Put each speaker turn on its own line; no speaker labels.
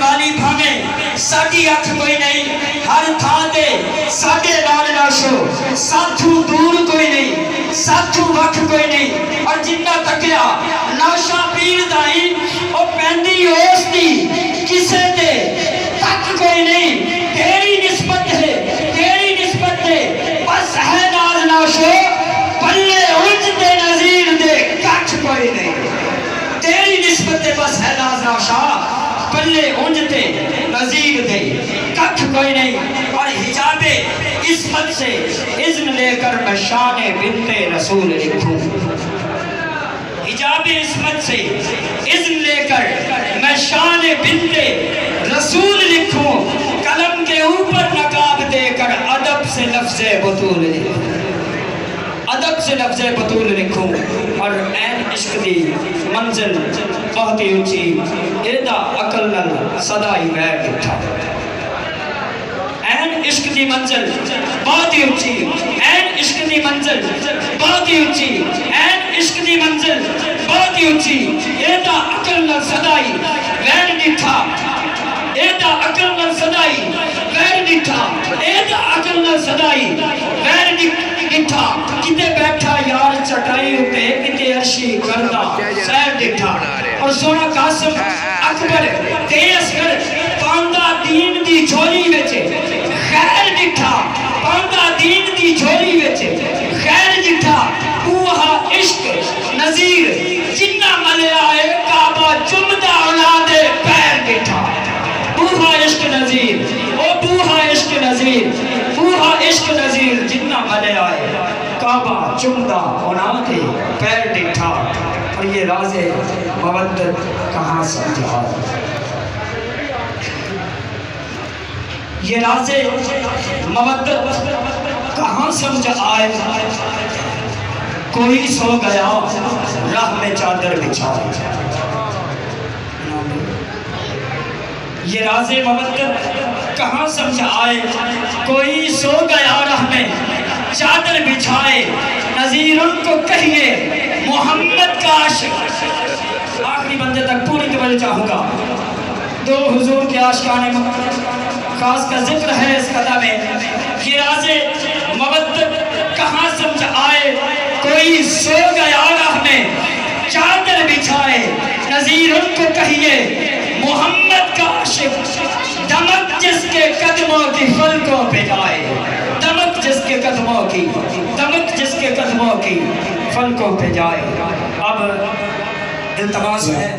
گالی بھاویں ساڈی اکھ کوئی نہیں، ہر تھاں تے ساڈے نال ناشو، ساتھوں دور کوئی نہیں، ساتھوں وکھ کوئی نہیں۔ اور جنہ تکیا ناشا پیر دائی او پیندی اس دی کسے تے تک کوئی نہیں، تیری نسبت ہے، تیری نسبت ہے، بس ہے ناز ناشو پلے اونج دے نظیر دے کچھ کوئی نہیں، تیری نسبت ہے، بس ہے ناز ناشا پلے اونجتے نظیر دے کچھ کوئی نہیں۔ اور حجاب عصمت سے اذن لے کر میں شان بنت رسول لکھوں، حجاب عصمت سے اذن لے کر میں شان بنت رسول لکھوں، قلم کے اوپر نقاب دے کر ادب سے لفظ بطول لکھوں، ادب سے لفظ بطول لکھوں۔ اور این عشق دی منزل بہت ہی اونچی، ایدہ عقل نال صدائی ویر اٹھا، این عشق دی منزل بہت ہی اونچی، این عشق دی منزل بہت ہی اونچی، این عشق دی منزل بہت ہی اونچی، ایدہ عقل نال صدائی ویر اٹھا، ایدہ عقل نال صدائی ویر اٹھا، ایدہ عقل نال صدائی ویر اٹھا، کتے بیٹھا یار چٹائی ہوتے، کتے عرشی کردہ سیر ڈٹھا۔ اور سونا قاسم اکبر تیس کر پاندہ دین دی جھولی ویچے خیر ڈٹھا، پاندہ دین دی جھولی ویچے خیر ڈٹھا، بوہا عشق نظیر جنہ ملے آئے کعبہ جمدہ اولادے پیر ڈٹھا، بوہا عشق نظیر، او بوہا عشق نظیر، بوہا عشق نظیر جنہ ملے آئے کعبہ چمدہ اولادے پیر ڈٹھا۔ اور یہ راز مودت کہاں سمجھا، یہ راز مودت کہاں سمجھ آئے، کوئی سو گیا راہ میں چادر بچھائے، یہ راز مودت کہاں سمجھ آئے، کوئی سو گیا راہ میں چادر بچھائے، نظیر ان کو کہیے محمد کا عاشق۔ آخری بندے تک پوری توجہ چاہوں گا، دو حضور کے عاشقان خاص کا ذکر ہے اس قطعہ میں۔ یہ راز مودت کہاں سمجھ آئے، کوئی سو گیا راہ میں چادر بچھائے، نظیر ان کو کہیے محمد کا عاشق، دمک جس کے قدموں کی فلکوں پہ جائے، دمک جس کے قدموں کی، دمک جس کے قدموں کی فلکوں پہ جائے۔ اب التماس ہے